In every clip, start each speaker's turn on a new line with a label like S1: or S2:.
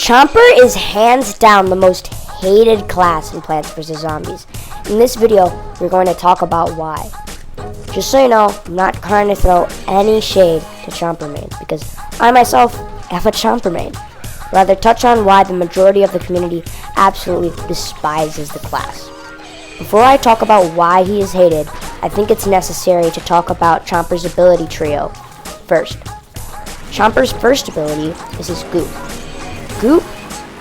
S1: Chomper is hands down the most hated class in Plants vs. Zombies. In this video, we're going to talk about why. Just so you know, I'm not trying to throw any shade to Chomper mains, because I myself have a Chomper main. Rather, touch on why the majority of the community absolutely despises the class. Before I talk about why he is hated, I think it's necessary to talk about Chomper's ability trio. First, Chomper's first ability is his Goop. Goop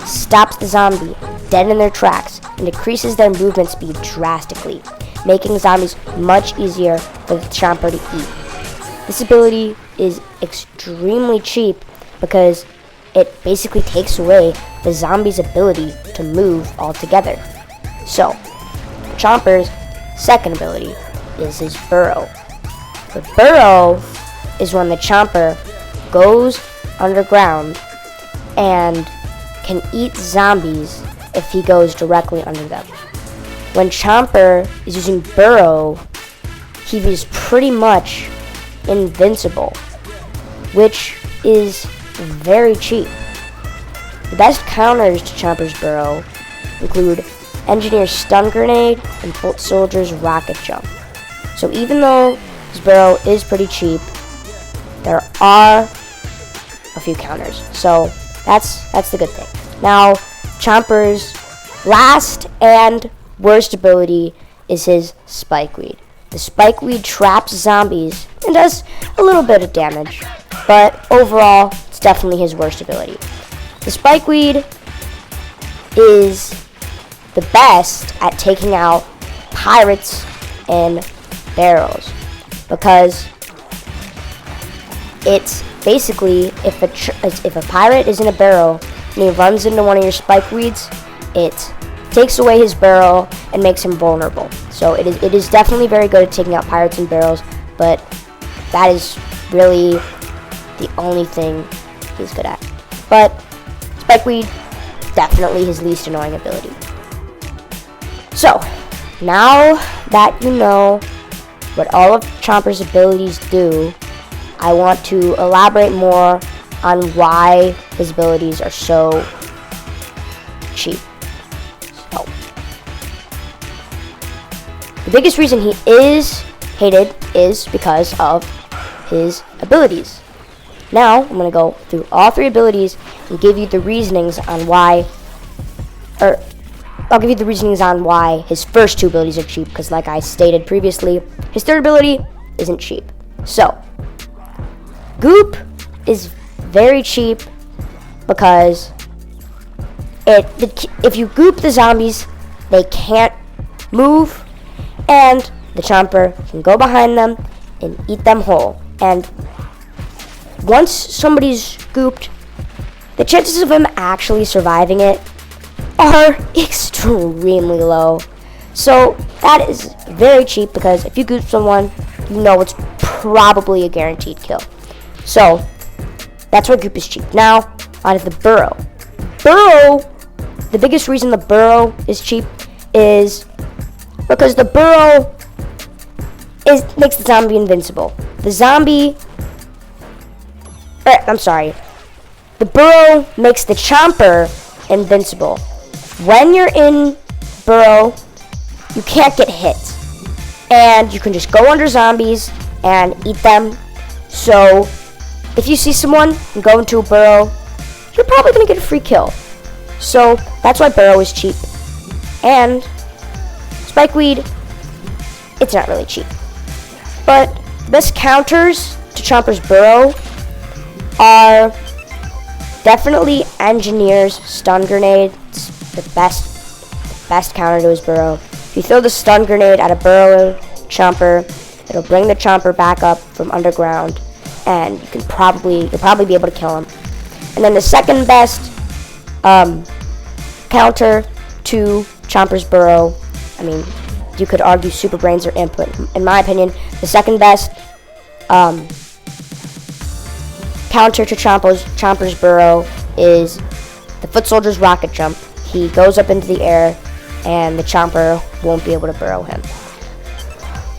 S1: stops the zombie dead in their tracks and decreases their movement speed drastically, making zombies much easier for the Chomper to eat. This ability is extremely cheap because it basically takes away the zombie's ability to move altogether. So, Chomper's second ability is his Burrow. The Burrow is when the Chomper goes underground and can eat zombies if he goes directly under them. When Chomper is using Burrow, he is pretty much invincible, which is very cheap. The best counters to Chomper's Burrow include Engineer's Stun Grenade and Foot Soldier's Rocket Jump. So even though his Burrow is pretty cheap, there are a few counters. So that's the good thing. Now, Chomper's last and worst ability is his Spikeweed. The Spikeweed traps zombies and does a little bit of damage, but overall, it's definitely his worst ability. The Spikeweed is the best at taking out pirates and barrels, because it's basically if a pirate is in a barrel and he runs into one of your Spikeweeds, it takes away his barrel and makes him vulnerable. So it is definitely very good at taking out pirates and barrels, but that is really the only thing he's good at. But Spikeweed, definitely his least annoying ability. So, now that you know what all of Chomper's abilities do, I want to elaborate more on why his abilities are so cheap. So, the biggest reason he is hated is because of his abilities. Now, I'm going to go through all three abilities and give you the reasonings on why, I'll give you the reasonings on why his first two abilities are cheap, because like I stated previously, his third ability isn't cheap. So, Goop is very cheap because if you goop the zombies, they can't move, and the Chomper can go behind them and eat them whole. And once somebody's gooped, the chances of him actually surviving it are extremely low. So that is very cheap, because if you goop someone, you know it's probably a guaranteed kill. So that's why Goop is cheap. Now, on to the Burrow. Burrow, the biggest reason the Burrow is cheap is because the Burrow makes the zombie invincible. The Burrow makes the Chomper invincible. When you're in Burrow, you can't get hit, and you can just go under zombies and eat them. So if you see someone and go into a Burrow, you're probably going to get a free kill. So that's why Burrow is cheap. And Spikeweed, it's not really cheap. But the best counters to Chomper's Burrow are definitely Engineer's Stun Grenade. It's the best counter to his Burrow. If you throw the Stun Grenade at a Burrow Chomper, it'll bring the Chomper back up from underground, and you'll probably be able to kill him. And then the second best counter to Chomper's Burrow, I mean, you could argue Super Brains or Input. In my opinion, the second best counter to Chomper's Burrow is the Foot Soldier's Rocket Jump. He goes up into the air, and the Chomper won't be able to burrow him.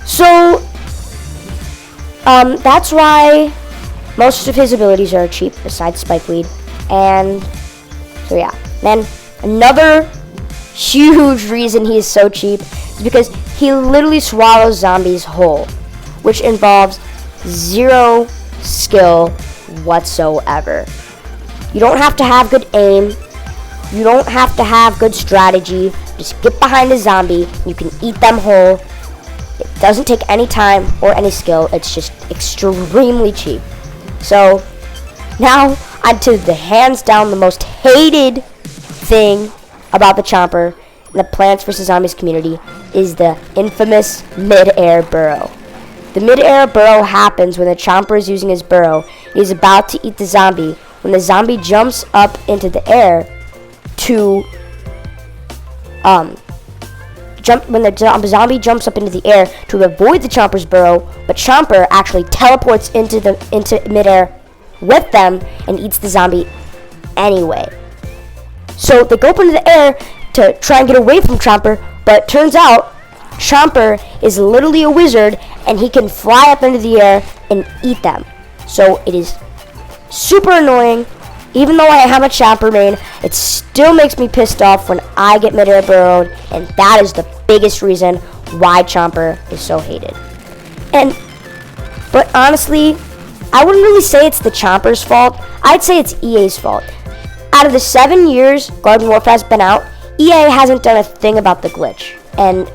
S1: So that's why most of his abilities are cheap, besides Spikeweed, and So yeah, then another huge reason he is so cheap is because he literally swallows zombies whole, which involves zero skill whatsoever. You don't have to have good aim. You don't have to have good strategy. Just get behind a zombie. You can eat them whole. It doesn't take any time or any skill. It's just extremely cheap. So now onto the hands down the most hated thing about the Chomper in the Plants vs. Zombies community is the infamous mid-air burrow. The mid-air burrow happens when the Chomper is using his burrow. He's about to eat the zombie. When the zombie jumps up into the air to when the zombie jumps up into the air to avoid the Chomper's burrow, but Chomper actually teleports into midair with them and eats the zombie anyway. So they go up into the air to try and get away from Chomper, but turns out Chomper is literally a wizard and he can fly up into the air and eat them. So it is super annoying. Even though I have a Chomper main, it still makes me pissed off when I get mid-air burrowed, and that is the biggest reason why Chomper is so hated. But honestly, I wouldn't really say it's the Chomper's fault. I'd say it's EA's fault. Out of the 7 years Garden Warfare has been out, EA hasn't done a thing about the glitch, and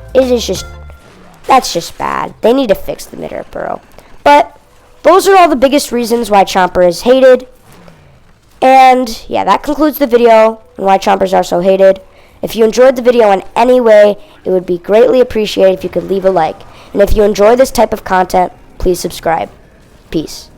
S1: that's just bad. They need to fix the mid-air burrow. But those are all the biggest reasons why Chomper is hated. And yeah, that concludes the video on why Chompers are so hated. If you enjoyed the video in any way, it would be greatly appreciated if you could leave a like. And if you enjoy this type of content, please subscribe. Peace.